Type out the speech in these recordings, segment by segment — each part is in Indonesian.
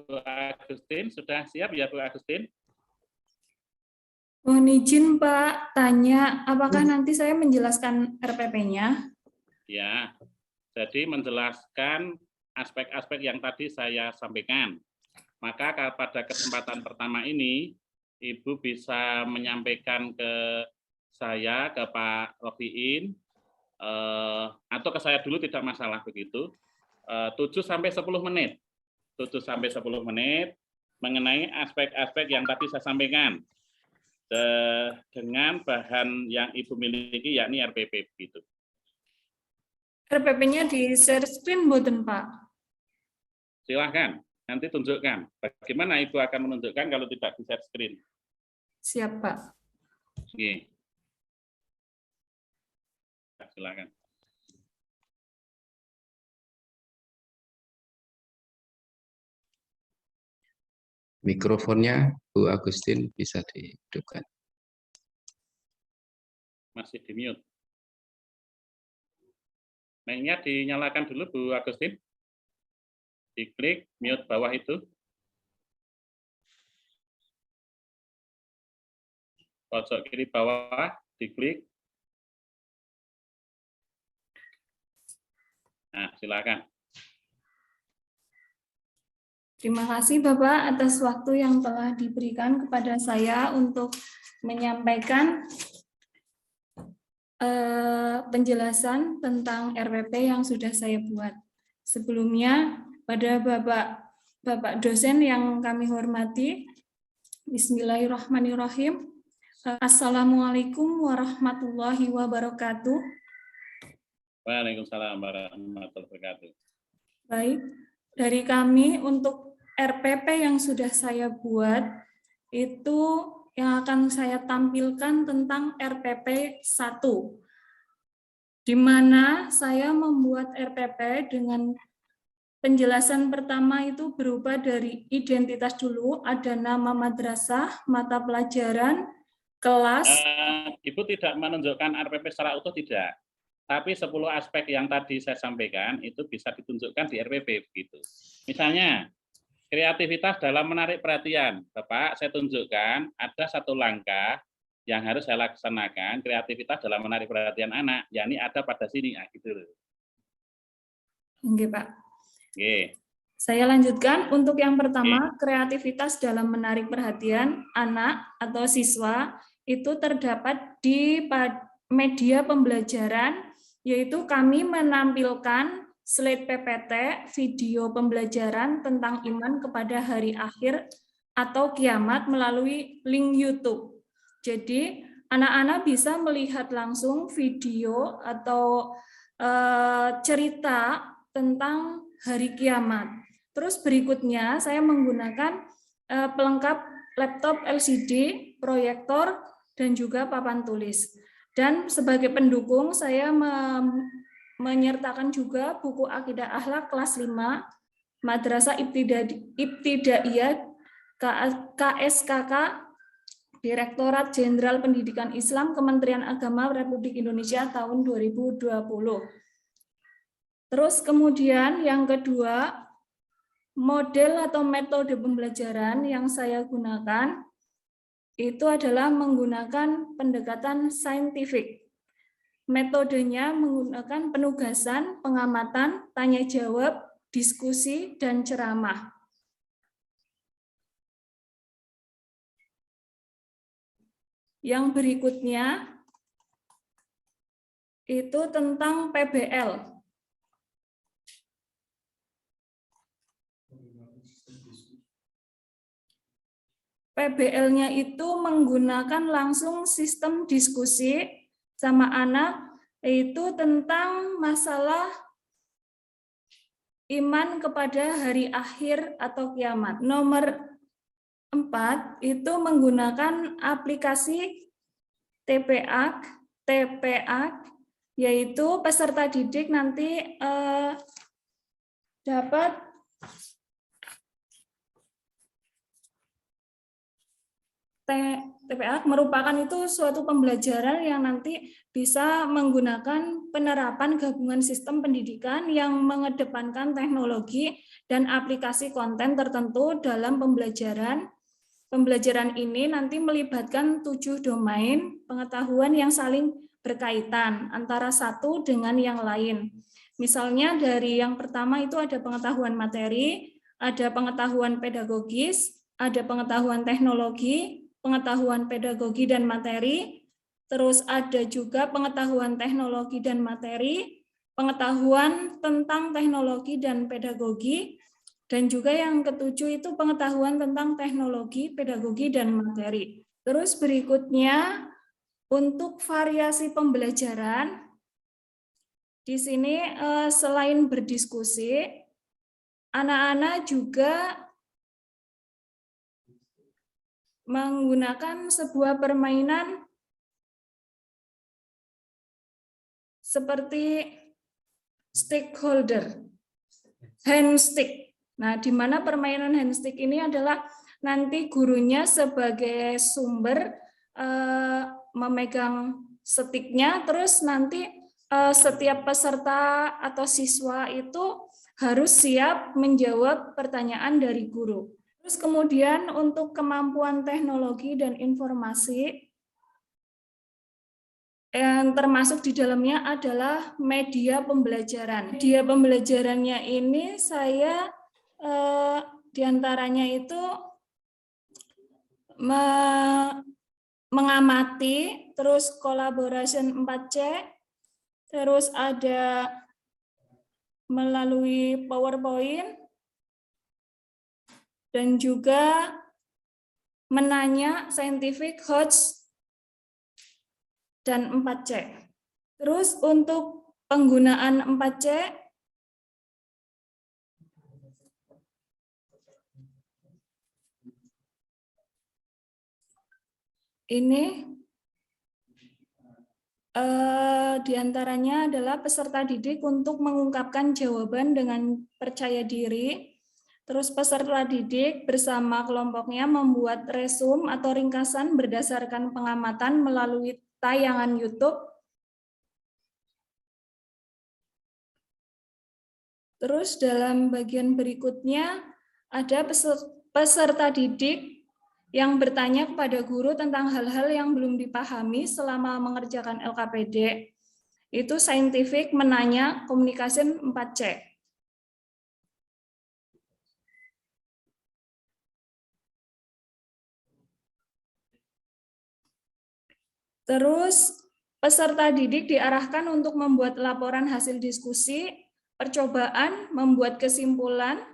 Bu Agustin, sudah siap ya Bu Agustin? Mohon izin Pak, tanya apakah nanti saya menjelaskan RPP-nya? Ya, jadi menjelaskan aspek-aspek yang tadi saya sampaikan. Maka pada kesempatan pertama ini, Ibu bisa menyampaikan ke saya, ke Pak Rofiin, atau ke saya dulu tidak masalah begitu, 7-10 menit. 7-10 menit mengenai aspek-aspek yang tadi saya sampaikan dengan bahan yang Ibu miliki, yakni RPP begitu. RPP-nya di share screen mboten, Pak? Silahkan, nanti tunjukkan. Bagaimana Ibu akan menunjukkan kalau tidak di share screen? Siap, Pak. Oke. Silakan. Mikrofonnya Bu Agustin bisa dihidupkan. Masih di mute. Mic-nya dinyalakan dulu Bu Agustin. Diklik mute bawah itu. Pojok kiri bawah, diklik. Nah, silakan. Terima kasih Bapak atas waktu yang telah diberikan kepada saya untuk menyampaikan penjelasan tentang RPP yang sudah saya buat. Sebelumnya, pada Bapak dosen yang kami hormati, Bismillahirrahmanirrahim. Assalamualaikum warahmatullahi wabarakatuh. Waalaikumsalam warahmatullahi wabarakatuh. Baik, dari kami untuk RPP yang sudah saya buat, itu yang akan saya tampilkan tentang RPP 1, di mana saya membuat RPP dengan penjelasan pertama itu berupa dari identitas dulu, ada nama madrasah, mata pelajaran, kelas. Ibu tidak menunjukkan RPP secara utuh, tidak. Tapi 10 aspek yang tadi saya sampaikan itu bisa ditunjukkan di RPP begitu. Misalnya, kreativitas dalam menarik perhatian. Bapak, saya tunjukkan ada satu langkah yang harus saya laksanakan, kreativitas dalam menarik perhatian anak, yakni ada pada sini, nah, gitu. Oke, Pak. Oke. Saya lanjutkan untuk yang pertama, kreativitas dalam menarik perhatian anak atau siswa itu terdapat di media pembelajaran, yaitu kami menampilkan slide PPT, video pembelajaran tentang iman kepada hari akhir atau kiamat melalui link YouTube. Jadi, anak-anak bisa melihat langsung video atau cerita tentang hari kiamat. Terus berikutnya, saya menggunakan pelengkap laptop LCD, proyektor, dan juga papan tulis. Dan sebagai pendukung, saya menyertakan juga buku Akidah Akhlak kelas 5, Madrasah Ibtidaiyah KSKK, Direktorat Jenderal Pendidikan Islam Kementerian Agama Republik Indonesia tahun 2020. Terus kemudian yang kedua, model atau metode pembelajaran yang saya gunakan itu adalah menggunakan pendekatan saintifik. Metodenya menggunakan penugasan, pengamatan, tanya jawab, diskusi, dan ceramah. Yang berikutnya itu tentang PBL. PBL-nya itu menggunakan langsung sistem diskusi sama anak, yaitu tentang masalah iman kepada hari akhir atau kiamat. Nomor 4 itu menggunakan aplikasi TPA, yaitu peserta didik nanti dapat TPA merupakan itu suatu pembelajaran yang nanti bisa menggunakan penerapan gabungan sistem pendidikan yang mengedepankan teknologi dan aplikasi konten tertentu dalam pembelajaran. Pembelajaran ini nanti melibatkan 7 domain pengetahuan yang saling berkaitan antara satu dengan yang lain. Misalnya dari yang pertama itu ada pengetahuan materi, ada pengetahuan pedagogis, ada pengetahuan teknologi, pengetahuan pedagogi dan materi, terus ada juga pengetahuan teknologi dan materi, pengetahuan tentang teknologi dan pedagogi, dan juga yang ketujuh itu pengetahuan tentang teknologi, pedagogi, dan materi. Terus berikutnya, untuk variasi pembelajaran, di sini selain berdiskusi, anak-anak juga menggunakan sebuah permainan seperti stakeholder, handstick. Nah, di mana permainan handstick ini adalah nanti gurunya sebagai sumber memegang sticknya, terus nanti setiap peserta atau siswa itu harus siap menjawab pertanyaan dari guru. Terus kemudian untuk kemampuan teknologi dan informasi, yang termasuk di dalamnya adalah media pembelajaran. Media pembelajarannya ini saya diantaranya itu mengamati, terus collaboration 4C, terus ada melalui PowerPoint, dan juga menanya scientific hoax dan 4C. Terus untuk penggunaan 4C, ini diantaranya adalah peserta didik untuk mengungkapkan jawaban dengan percaya diri. Terus peserta didik bersama kelompoknya membuat resume atau ringkasan berdasarkan pengamatan melalui tayangan YouTube. Terus dalam bagian berikutnya ada peserta didik yang bertanya kepada guru tentang hal-hal yang belum dipahami selama mengerjakan LKPD. Itu scientific menanya communication 4C. Terus peserta didik diarahkan untuk membuat laporan hasil diskusi, percobaan, membuat kesimpulan,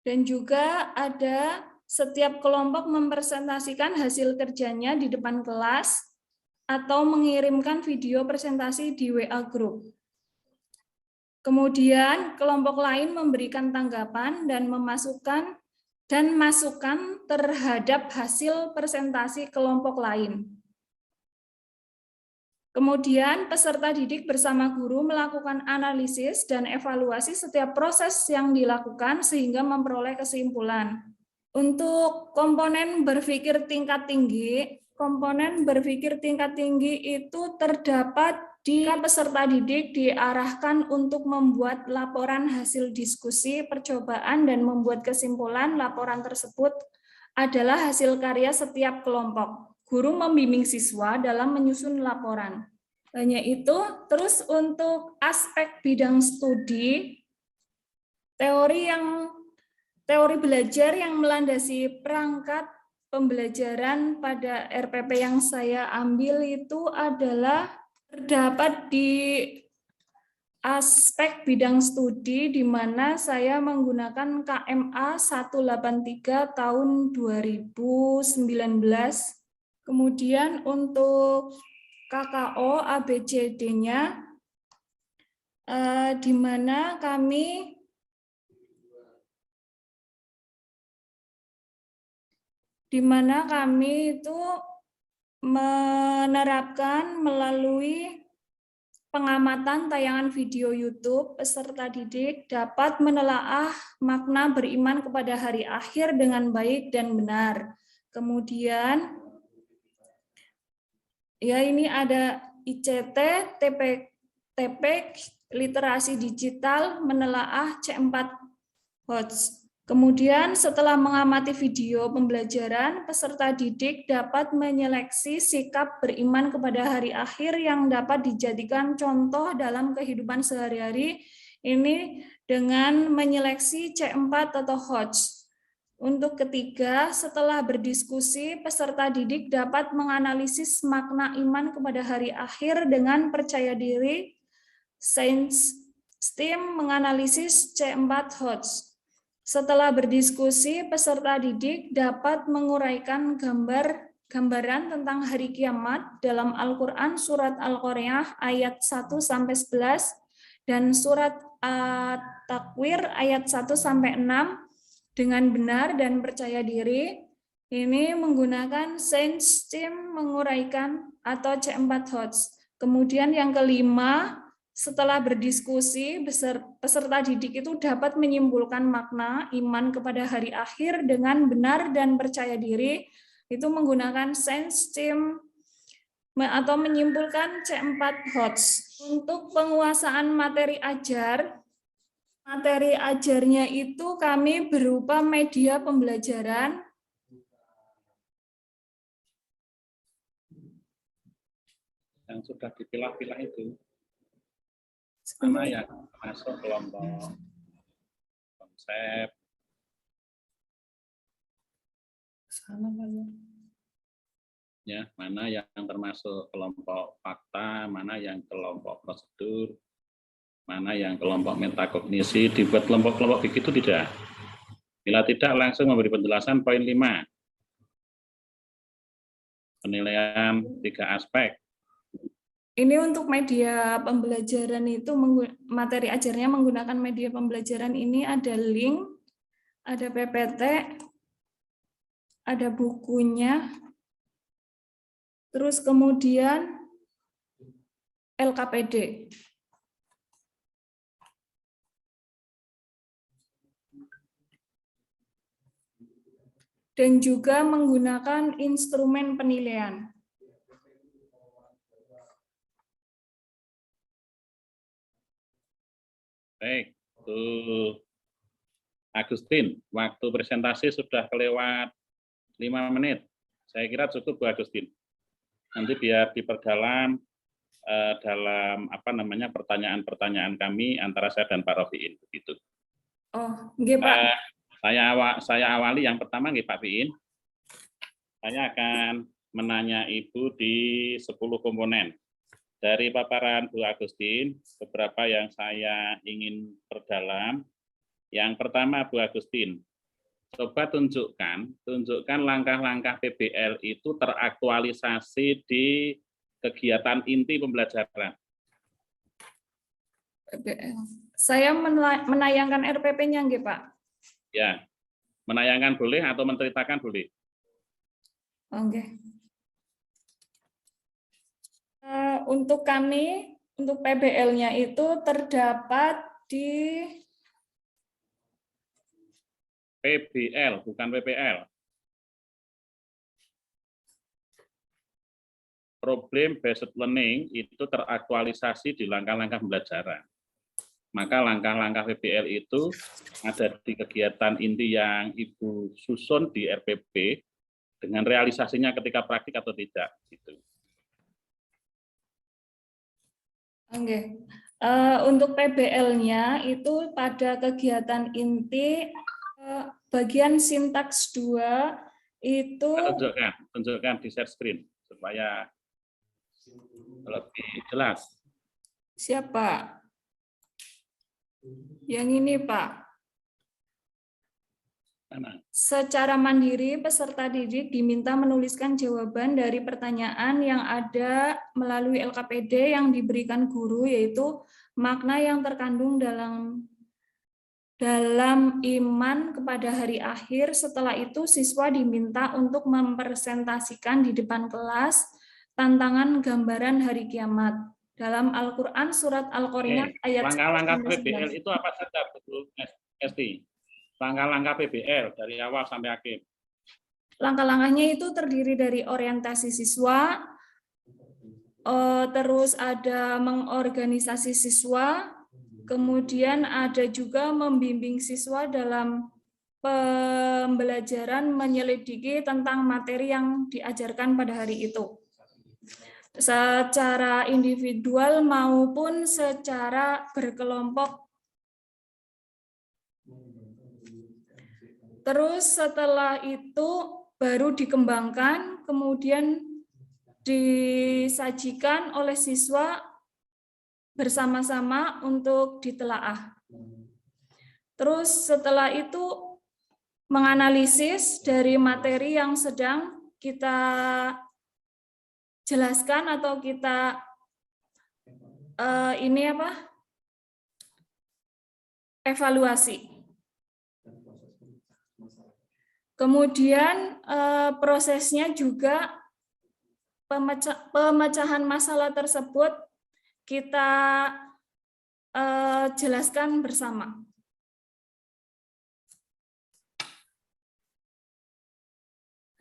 dan juga ada setiap kelompok mempresentasikan hasil kerjanya di depan kelas atau mengirimkan video presentasi di WA Group. Kemudian kelompok lain memberikan tanggapan dan masukan terhadap hasil presentasi kelompok lain. Kemudian peserta didik bersama guru melakukan analisis dan evaluasi setiap proses yang dilakukan sehingga memperoleh kesimpulan. Untuk komponen berpikir tingkat tinggi itu terdapat di peserta didik diarahkan untuk membuat laporan hasil diskusi, percobaan, dan membuat kesimpulan. Laporan tersebut adalah hasil karya setiap kelompok. Guru membimbing siswa dalam menyusun laporan. Hanya itu. Terus untuk aspek bidang studi, teori belajar yang melandasi perangkat pembelajaran pada RPP yang saya ambil itu adalah terdapat di aspek bidang studi di mana saya menggunakan KMA 183 tahun 2019. Kemudian untuk KKO ABCD-nya di mana kami itu menerapkan melalui pengamatan tayangan video YouTube. Peserta didik dapat menelaah makna beriman kepada hari akhir dengan baik dan benar. Kemudian ya ini ada ICT, TP, literasi digital, menelaah C4 HOTS. Kemudian setelah mengamati video pembelajaran, peserta didik dapat menyeleksi sikap beriman kepada hari akhir yang dapat dijadikan contoh dalam kehidupan sehari-hari ini dengan menyeleksi C4 atau HOTS. Untuk ketiga, setelah berdiskusi, peserta didik dapat menganalisis makna iman kepada hari akhir dengan percaya diri. Sains STEAM menganalisis C4 HOTS. Setelah berdiskusi, peserta didik dapat menguraikan gambaran tentang hari kiamat dalam Al-Quran surat Al-Qari'ah ayat 1-11 dan surat At-Takwir ayat 1-6 dengan benar dan percaya diri. Ini menggunakan Sains STEAM menguraikan atau C4 HOTS. Kemudian yang kelima, setelah berdiskusi, peserta didik itu dapat menyimpulkan makna iman kepada hari akhir dengan benar dan percaya diri, itu menggunakan Sains STEAM atau menyimpulkan C4 HOTS. Untuk penguasaan materi ajarnya itu kami berupa media pembelajaran, yang sudah dipilah-pilah itu. Mana yang masuk kelompok konsep, ya, mana yang termasuk kelompok fakta, mana yang kelompok prosedur, mana yang kelompok metakognisi, dibuat kelompok-kelompok begitu tidak? Bila tidak, langsung memberi penjelasan poin 5. Penilaian 3 aspek. Ini untuk media pembelajaran itu, materi ajarnya menggunakan media pembelajaran ini ada link, ada PPT, ada bukunya, terus kemudian LKPD. Dan juga menggunakan instrumen penilaian. Baik, Agustin, waktu presentasi sudah kelewat 5 menit. Saya kira cukup, Bu Agustin. Nanti biar diperdalam dalam pertanyaan-pertanyaan kami antara saya dan Pak Rofiin begitu. Oh, nggih, Pak. Saya awali yang pertama nggih Pak Fiin. Saya akan menanya Ibu di 10 komponen. Dari paparan Bu Agustin, beberapa yang saya ingin perdalam. Yang pertama, Bu Agustin, coba tunjukkan langkah-langkah PBL itu teraktualisasi di kegiatan inti pembelajaran. PBL. Saya menayangkan RPP-nya, nggih, Pak. Ya, menayangkan boleh atau menceritakan boleh. Oke. Untuk kami, untuk PBL-nya itu terdapat di PBL, bukan PPL. Problem based learning itu teraktualisasi di langkah-langkah pembelajaran. Maka langkah-langkah PBL itu ada di kegiatan inti yang Ibu susun di RPP dengan realisasinya ketika praktik atau tidak. Gitu. Oke. Untuk PBL-nya itu pada kegiatan inti bagian sintaks 2 itu tunjukkan di share screen supaya lebih jelas. Siapa? Yang ini, Pak. Secara mandiri, peserta didik diminta menuliskan jawaban dari pertanyaan yang ada melalui LKPD yang diberikan guru, yaitu makna yang terkandung dalam iman kepada hari akhir. Setelah itu, siswa diminta untuk mempresentasikan di depan kelas tantangan gambaran hari kiamat dalam Al-Quran surat Al-Qari'ah ayat 1. Langkah-langkah PBL itu apa saja, betul, Esti? Langkah-langkah PBL dari awal sampai akhir. Langkah-langkahnya itu terdiri dari orientasi siswa, terus ada mengorganisasi siswa, kemudian ada juga membimbing siswa dalam pembelajaran menyelidiki tentang materi yang diajarkan pada hari itu, secara individual maupun secara berkelompok. Terus setelah itu baru dikembangkan, kemudian disajikan oleh siswa bersama-sama untuk ditelaah. Terus setelah itu menganalisis dari materi yang sedang kita jelaskan atau kita evaluasi. Kemudian prosesnya juga pemecahan masalah tersebut kita jelaskan bersama.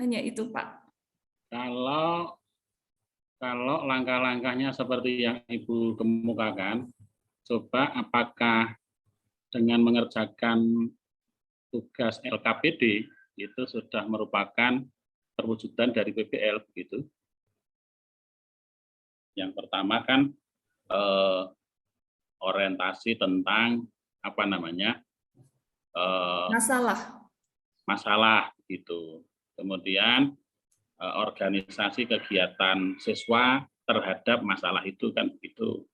Hanya itu, Pak. Kalau langkah-langkahnya seperti yang Ibu kemukakan, coba apakah dengan mengerjakan tugas LKPD itu sudah merupakan perwujudan dari PBL begitu? Yang pertama kan orientasi tentang masalah gitu. Kemudian organisasi kegiatan siswa terhadap masalah itu kan begitu.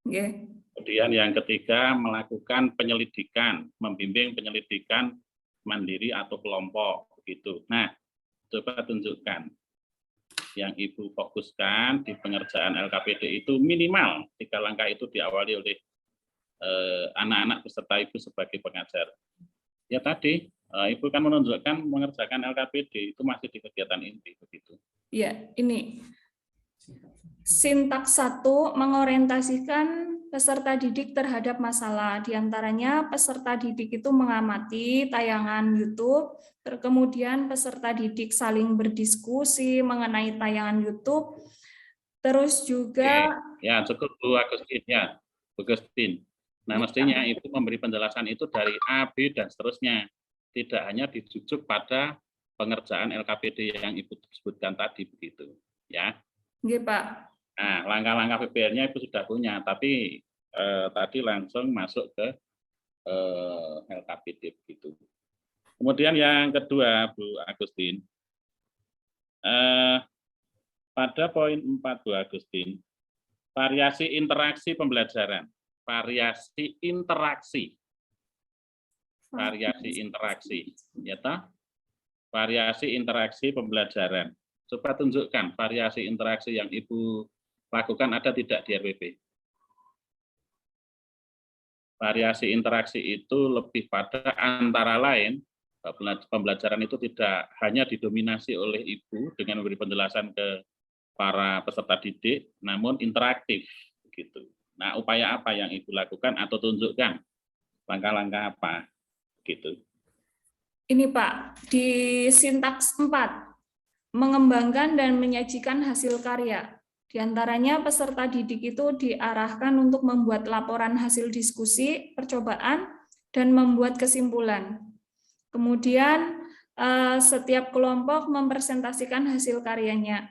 Okay. Kemudian yang ketiga melakukan penyelidikan, membimbing penyelidikan mandiri atau kelompok begitu. Nah, coba tunjukkan yang Ibu fokuskan di pengerjaan LKPD itu minimal 3 langkah itu diawali oleh anak-anak peserta Ibu sebagai pengajar. Ya tadi Ibu kan menunjukkan mengerjakan LKPD itu masih di kegiatan inti begitu. Ya, ini sintaks 1 mengorientasikan peserta didik terhadap masalah. Di antaranya peserta didik itu mengamati tayangan YouTube, kemudian peserta didik saling berdiskusi mengenai tayangan YouTube. Terus juga ya cukup Bu Agustin ya, Bu Agustin. Nah, mestinya Ibu memberi penjelasan itu dari A, B, dan seterusnya. Tidak hanya dijujuk pada pengerjaan LKPD yang Ibu sebutkan tadi, begitu. Ya. Iya, Pak. Nah, langkah-langkah PBL-nya Ibu sudah punya, tapi tadi langsung masuk ke LKPD, begitu. Kemudian yang kedua, Bu Agustin. Pada poin 4, Bu Agustin, variasi interaksi pembelajaran. Variasi interaksi, ya toh? Variasi interaksi pembelajaran. Coba tunjukkan variasi interaksi yang Ibu lakukan ada tidak di RPP? Variasi interaksi itu lebih pada antara lain pembelajaran itu tidak hanya didominasi oleh Ibu dengan memberi penjelasan ke para peserta didik, namun interaktif, begitu. Nah, upaya apa yang Ibu lakukan atau tunjukkan? Langkah-langkah apa? Gitu. Ini Pak, di sintaks 4, mengembangkan dan menyajikan hasil karya. Di antaranya peserta didik itu diarahkan untuk membuat laporan hasil diskusi, percobaan, dan membuat kesimpulan. Kemudian setiap kelompok mempresentasikan hasil karyanya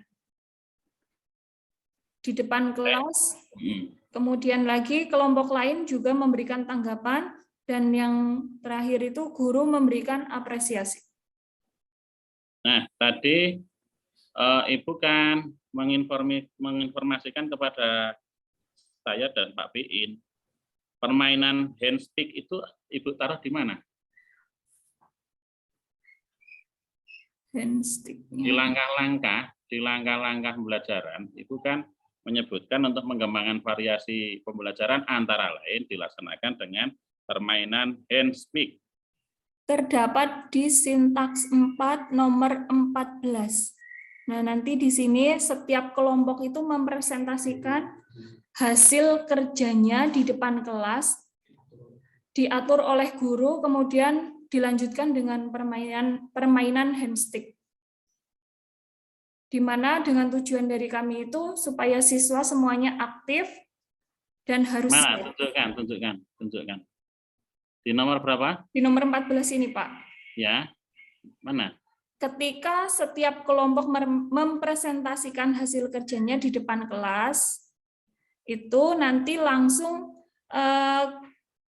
di depan kelas. Kemudian lagi kelompok lain juga memberikan tanggapan, dan yang terakhir itu guru memberikan apresiasi. Nah, tadi Ibu kan menginformasikan kepada saya dan Pak Piin, permainan handstick itu Ibu taruh di mana? Handstick. Di langkah-langkah pembelajaran, Ibu kan menyebutkan untuk mengembangkan variasi pembelajaran antara lain dilaksanakan dengan permainan handspeak. Terdapat di sintaks 4 nomor 14. Nah, nanti di sini setiap kelompok itu mempresentasikan hasil kerjanya di depan kelas, diatur oleh guru, kemudian dilanjutkan dengan permainan handstick. di mana dengan tujuan dari kami itu supaya siswa semuanya aktif dan harus Mana? siap. Tunjukkan. Di nomor berapa? Di nomor 14 ini, Pak. Ya, mana? Ketika setiap kelompok mempresentasikan hasil kerjanya di depan kelas, itu nanti langsung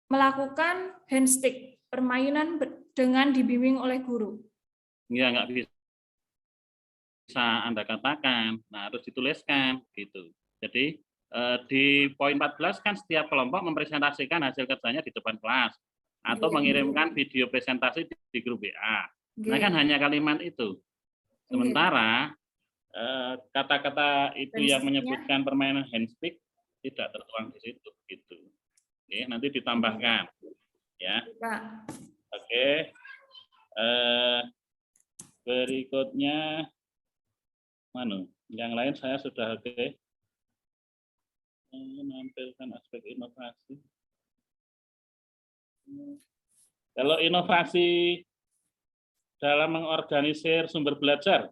melakukan handstick, permainan dengan dibimbing oleh guru. Ya, nggak bisa Anda katakan. Nah, harus dituliskan gitu. Jadi di poin 14 kan setiap kelompok mempresentasikan hasil kerjanya di depan kelas atau mengirimkan video presentasi di grup WA. Nah, kan hanya kalimat itu. Sementara kata-kata itu yang menyebutkan permainan handstick tidak tertuang di situ gitu. Oke, nanti ditambahkan ya. Oke. Berikutnya mana? Yang lain saya sudah oke. Menampilkan aspek inovasi. Kalau inovasi dalam mengorganisir sumber belajar,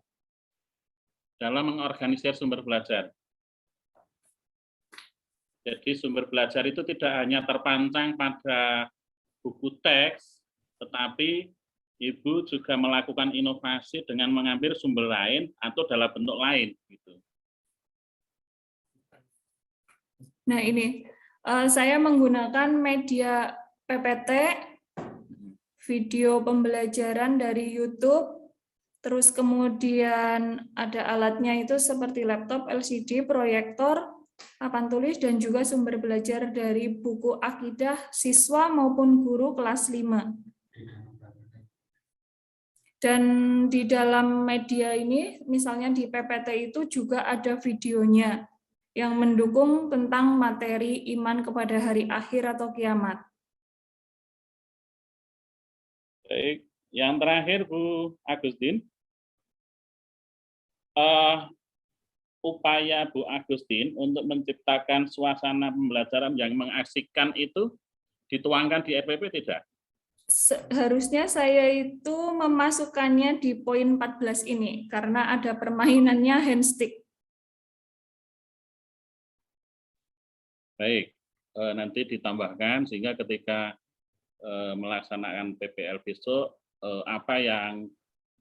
Jadi sumber belajar itu tidak hanya terpancang pada buku teks, tetapi Ibu juga melakukan inovasi dengan mengambil sumber lain atau dalam bentuk lain. Gitu. Nah ini, saya menggunakan media PPT, video pembelajaran dari YouTube, terus kemudian ada alatnya itu seperti laptop, LCD, proyektor, papan tulis, dan juga sumber belajar dari buku akidah siswa maupun guru kelas 5. Dan di dalam media ini, misalnya di PPT itu juga ada videonya yang mendukung tentang materi iman kepada hari akhir atau kiamat. Baik, yang terakhir Bu Agustin. Upaya Bu Agustin untuk menciptakan suasana pembelajaran yang mengasyikkan itu dituangkan di RPP tidak? Seharusnya saya itu memasukkannya di poin 14 ini, karena ada permainannya handstick. Baik, nanti ditambahkan sehingga ketika melaksanakan PPL besok, apa yang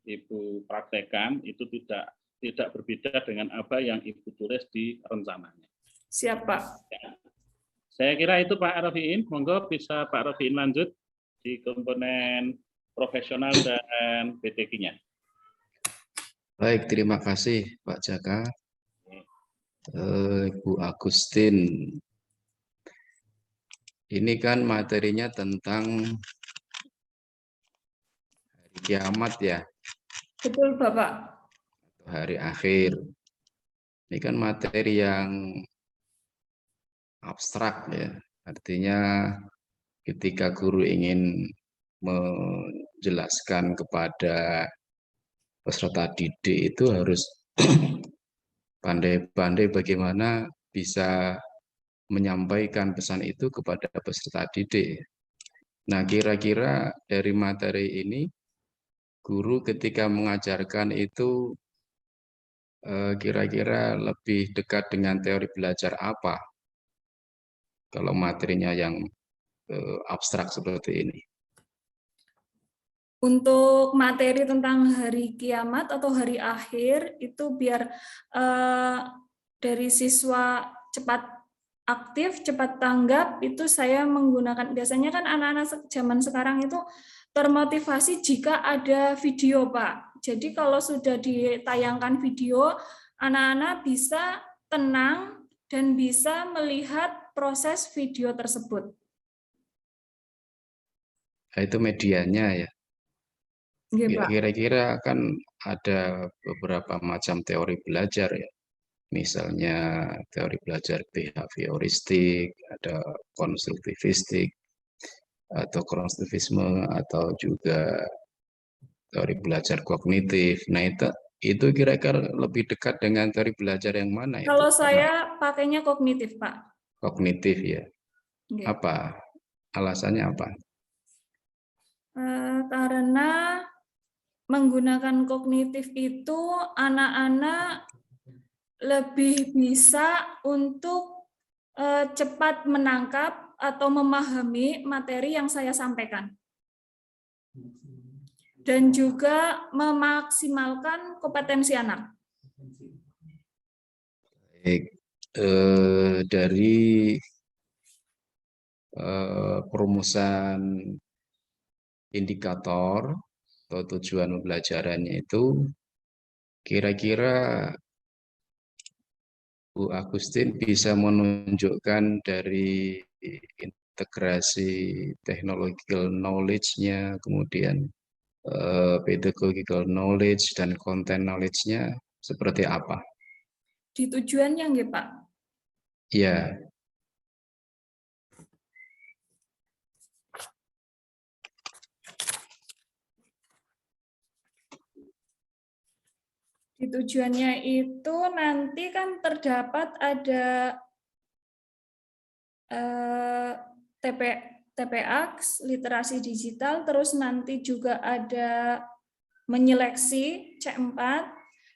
Ibu praktekkan itu tidak berbeda dengan apa yang Ibu tulis di rencananya. Siap, Pak. Ya. Saya kira itu Pak Rafiin, monggo bisa Pak Rafiin lanjut di komponen profesional dan BTQ-nya. Baik, terima kasih Pak Jaka. Bu Agustin. Ini kan materinya tentang hari kiamat ya. Betul, Bapak. Hari akhir. Ini kan materi yang abstrak ya. Artinya ketika guru ingin menjelaskan kepada peserta didik itu harus pandai-pandai bagaimana bisa menyampaikan pesan itu kepada peserta didik. Nah, kira-kira dari materi ini, guru ketika mengajarkan itu kira-kira lebih dekat dengan teori belajar apa? Kalau materinya yang abstrak seperti ini. Untuk materi tentang hari kiamat atau hari akhir itu biar dari siswa cepat aktif, cepat tanggap, itu saya menggunakan, biasanya kan anak-anak zaman sekarang itu termotivasi jika ada video, Pak. Jadi kalau sudah ditayangkan video, anak-anak bisa tenang dan bisa melihat proses video tersebut. Nah, itu medianya ya. Kira-kira kan ada beberapa macam teori belajar ya. Misalnya teori belajar behavioristik, ada konstruktivistik, atau konstruktivisme, atau juga teori belajar kognitif. Nah, itu kira-kira lebih dekat dengan teori belajar yang mana itu? Kalau saya pakainya kognitif, Pak. Kognitif ya. Apa? Alasannya apa? Karena menggunakan kognitif itu anak-anak lebih bisa untuk cepat menangkap atau memahami materi yang saya sampaikan. Dan juga memaksimalkan kompetensi anak. Baik, dari perumusan indikator atau tujuan pembelajarannya itu, kira-kira Bu Agustin bisa menunjukkan dari integrasi technological knowledge-nya, kemudian pedagogical knowledge dan content knowledge-nya seperti apa? Di tujuannya nggih, Pak? Ya, Di tujuannya itu nanti kan terdapat ada TPAX, literasi digital, terus nanti juga ada menyeleksi C4,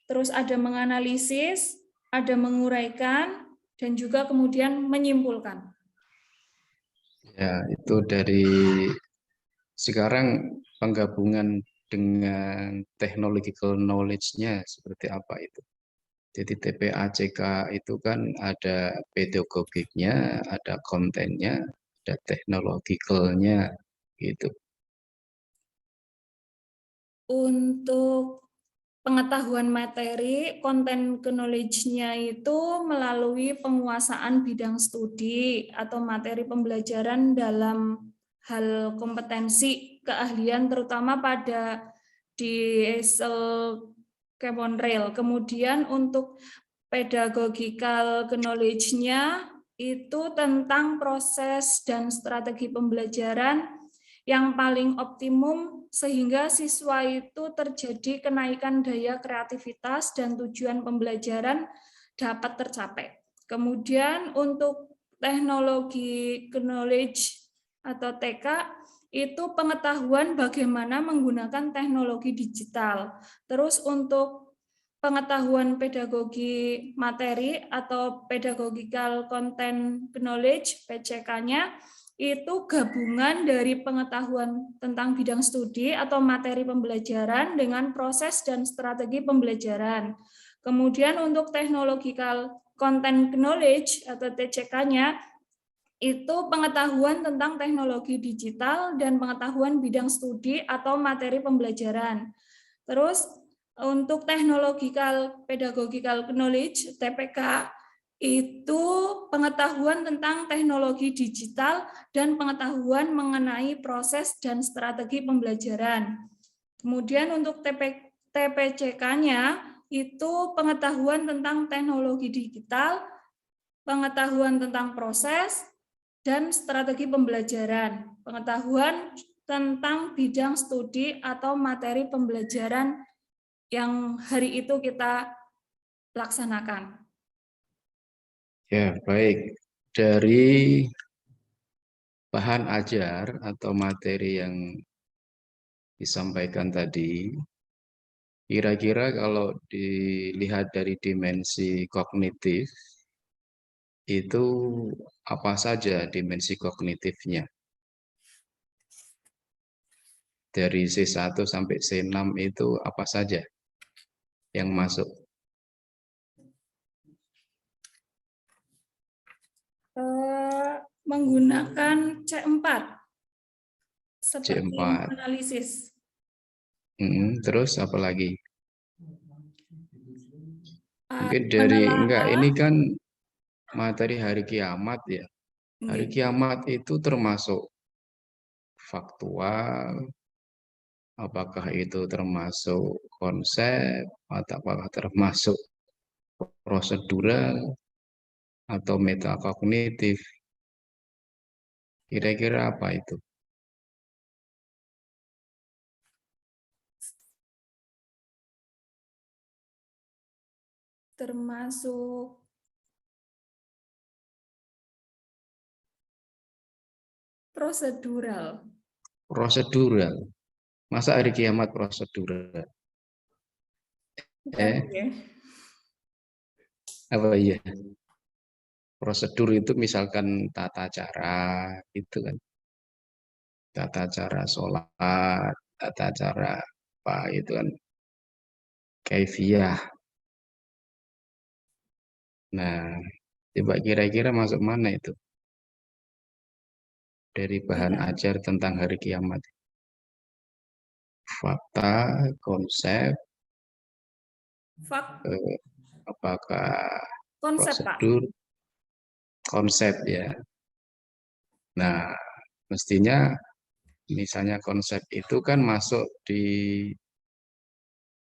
terus ada menganalisis, ada menguraikan, dan juga kemudian menyimpulkan. ya itu dari sekarang penggabungan dengan technological knowledge-nya seperti apa itu? Jadi TPACK itu kan ada pedagogiknya, ada kontennya, ada technological-nya gitu. Untuk pengetahuan materi, konten knowledge-nya itu melalui penguasaan bidang studi atau materi pembelajaran dalam hal kompetensi keahlian terutama pada di Kemonrail. Kemudian untuk pedagogical knowledge-nya itu tentang proses dan strategi pembelajaran yang paling optimum sehingga siswa itu terjadi kenaikan daya kreativitas dan tujuan pembelajaran dapat tercapai. Kemudian untuk teknologi knowledge atau TK itu pengetahuan bagaimana menggunakan teknologi digital. Terus untuk pengetahuan pedagogi materi atau pedagogical content knowledge (PCK-nya) itu gabungan dari pengetahuan tentang bidang studi atau materi pembelajaran dengan proses dan strategi pembelajaran. Kemudian untuk technological content knowledge atau TCK-nya itu pengetahuan tentang teknologi digital dan pengetahuan bidang studi atau materi pembelajaran. Terus untuk technological pedagogical knowledge (TPK) itu pengetahuan tentang teknologi digital dan pengetahuan mengenai proses dan strategi pembelajaran. Kemudian untuk TPCK-nya itu pengetahuan tentang teknologi digital, pengetahuan tentang proses, dan strategi pembelajaran. Pengetahuan tentang bidang studi atau materi pembelajaran yang hari itu kita laksanakan. Ya, baik. Dari bahan ajar atau materi yang disampaikan tadi, kira-kira kalau dilihat dari dimensi kognitif, itu apa saja dimensi kognitifnya? Dari C1 sampai C6 itu apa saja yang masuk? Menggunakan C4 seperti C4. analisis. Terus apa lagi? Mungkin Menelaah, ini kan materi hari kiamat ya. Hari kiamat itu termasuk faktual, apakah itu termasuk konsep, atau apakah termasuk prosedural, atau metakognitif. Kira-kira apa itu? termasuk prosedural. Prosedural. Masa hari kiamat prosedur? Bukan, ya. Apa iya? Prosedur itu misalkan tata cara, itu kan. Tata cara sholat, tata cara apa itu kan. Kaifiyah. Nah, coba kira-kira masuk mana itu? Dari bahan Tidak. ajar tentang hari kiamat. Fakta, konsep, Fak, apakah konsep, Pak. prosedur, konsep ya. Nah, mestinya misalnya konsep itu kan masuk di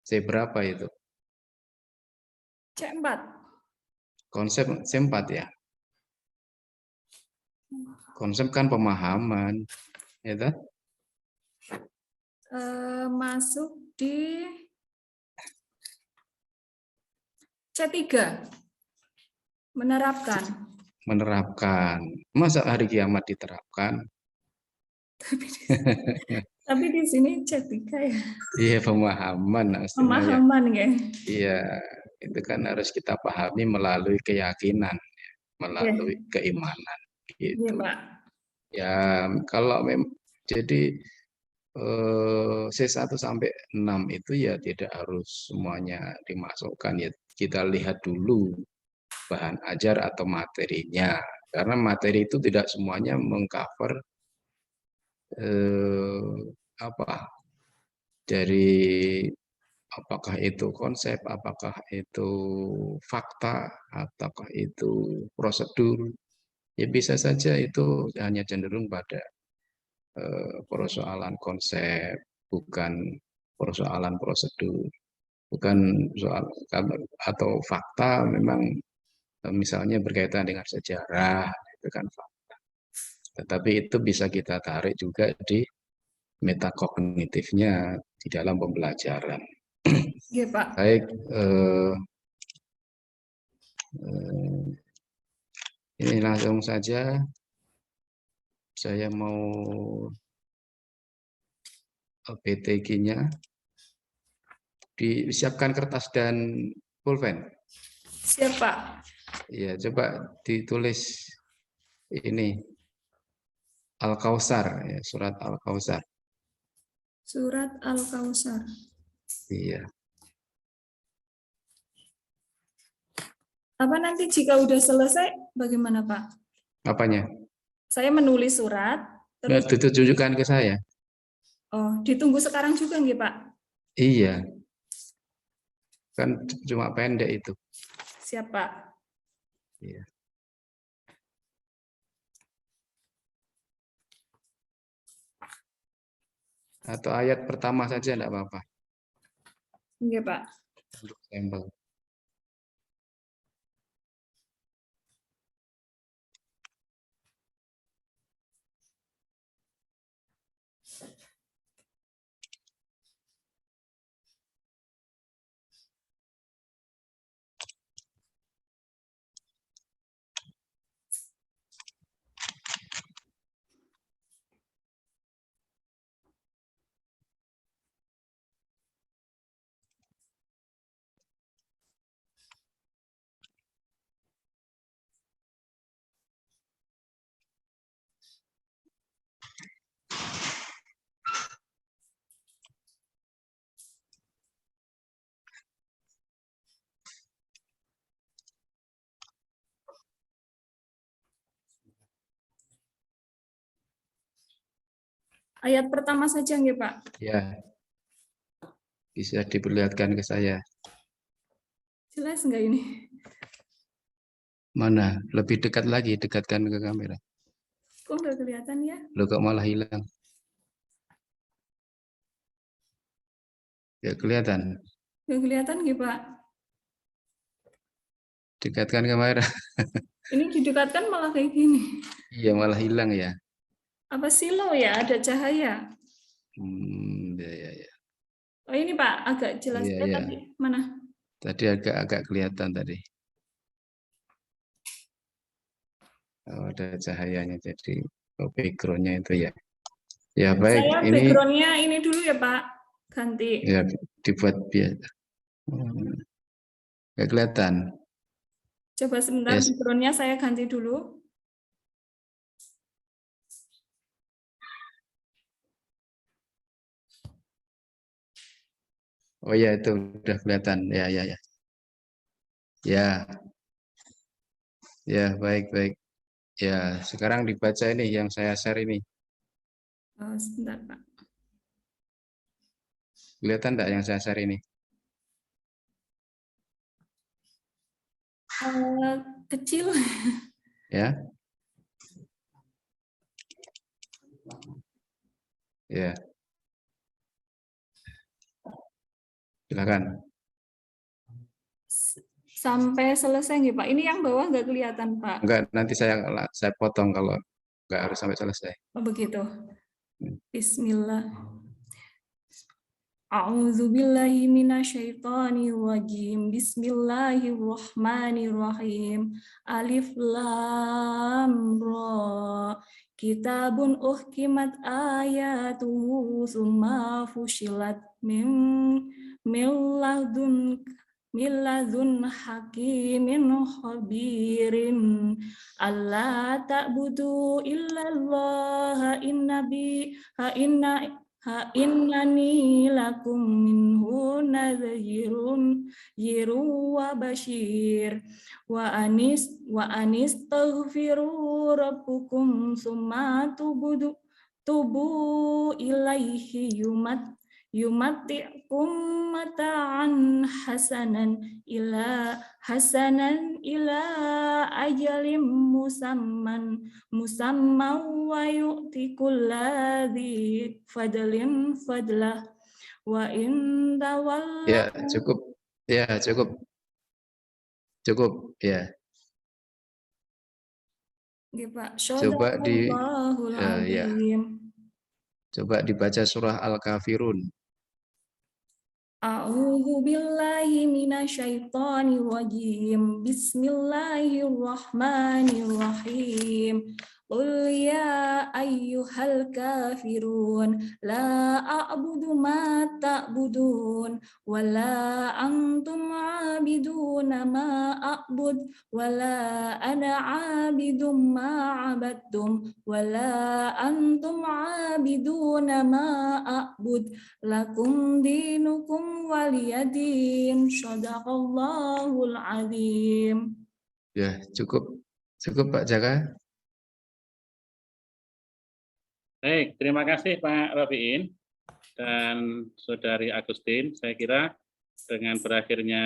C berapa itu? C4. Konsep C4 ya. Konsep kan pemahaman, ya toh? Masuk di C3. Menerapkan. Menerapkan. Masa hari kiamat diterapkan? Tapi di sini C3 ya. Iya, pemahaman maksudnya ya. Pemahaman ya. Iya, itu kan harus kita pahami melalui keyakinan, melalui Iya, keimanan iya, gitu. Pak. Ya, kalau memang jadi C1 sampai 6 itu ya tidak harus semuanya dimasukkan ya. Kita lihat dulu bahan ajar atau materinya. Karena materi itu tidak semuanya mengcover apa dari apakah itu konsep, apakah itu fakta, ataukah itu prosedur. Ya bisa saja itu hanya cenderung pada persoalan konsep, bukan persoalan prosedur, bukan soal atau fakta memang misalnya berkaitan dengan sejarah, itu kan fakta. Tetapi itu bisa kita tarik juga di metakognitifnya di dalam pembelajaran. Iya, Pak. Baik, ini langsung saja saya mau PTG-nya. Disiapkan kertas dan pulpen. Siap, Pak. Ya, coba ditulis ini Al-Kausar, ya, surat Al-Kausar. Surat Al-Kausar. Iya. Apa nanti jika udah selesai, bagaimana, Pak? Apanya? Saya menulis surat, Nah, terus tunjukkan ke saya. ditunggu sekarang juga nggih, Pak? Iya. Kan cuma pendek itu. Siap, Pak. Iya. Atau ayat pertama saja enggak apa-apa. Nggih, Pak. Untuk sampel. Ayat pertama saja nggih, Pak. Ya. Bisa diperlihatkan ke saya. Jelas nggak ini? Mana? Lebih dekat lagi, dekatkan ke kamera. Kok nggak kelihatan ya? Loh, kok malah hilang? Ya, kelihatan. Nggak kelihatan nggih, Pak. Dekatkan kamera. Ini didekatkan malah kayak gini. Iya, malah hilang ya. Apa silau ya? Ada cahaya. Ya, ya, ya. Oh ini Pak, agak jelas. Iya, iya. Tadi mana? Tadi agak kelihatan tadi. Oh, ada cahayanya, jadi background-nya itu ya. Ya baik, Saya ini background-nya ini dulu ya Pak, ganti. ya dibuat biar nggak kelihatan. Coba sebentar, Yes. background-nya saya ganti dulu. Oh ya itu udah kelihatan. Ya ya ya. Ya ya baik baik. Ya sekarang dibaca ini yang saya share ini. Sebentar Pak. Kelihatan enggak yang saya share ini? Kecil. Ya. Ya. Silakan. Sampai selesai nggih Pak. Ini yang bawah nggak kelihatan Pak. Enggak, nanti saya potong kalau enggak harus sampai selesai. Oh begitu. Bismillah. A'udzu billahi minasyaitonir rajim. Bismillahirrahmanirrahim. Alif lam ra. Kitabun uhkimat ayatuhu summa fushilat min ladun hakimin khabirin. Alla ta'budu illallah innani lakum minhu nadhirun wa bashir wa anis taghfiru rabbukum summa tubu ilaihi yumati'kum mata'an hasanan ila ajalim musamman wa yu'ti kulladzi fadlin fadlah wa in tawalla. Ya, cukup. Ya, cukup. Cukup, ya. Nggih, Pak. Coba Shadaqallahul ya. azim. Coba dibaca surah Al-Kafirun. A'udzu billahi minasyaitonir rajim. Bismillahirrahmanirrahim. Qul ya ayyuhal kafirun la a'budu ma ta'budun wa la antum 'abiduna ma a'bud wa la ana 'abidum ma 'abadtum wa la antum 'abiduna ma a'bud lakum dinukum waliyadin. Shadaqallahul azim. Ya, cukup. Cukup Pak Jaka. Baik, terima kasih Pak Rafiin dan Saudari Agustin. Saya kira dengan berakhirnya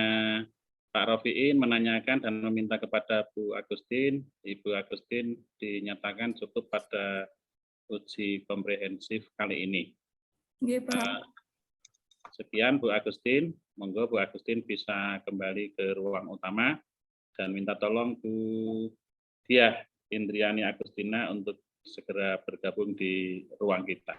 Pak Rafiin menanyakan dan meminta kepada Bu Agustin, Ibu Agustin dinyatakan cukup pada uji komprehensif kali ini. Sekian Bu Agustin, monggo Bu Agustin bisa kembali ke ruang utama dan minta tolong Bu Diah Indriani Agustina untuk segera bergabung di ruang kita.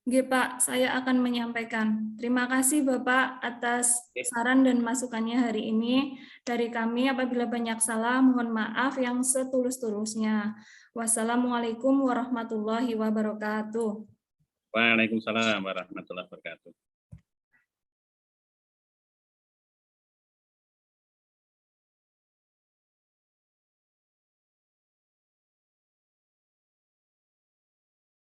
Nggih Pak, saya akan menyampaikan. Terima kasih Bapak atas saran dan masukannya hari ini. Dari kami apabila banyak salah, mohon maaf yang setulus-tulusnya. Wassalamualaikum warahmatullahi wabarakatuh. Waalaikumsalam warahmatullahi wabarakatuh.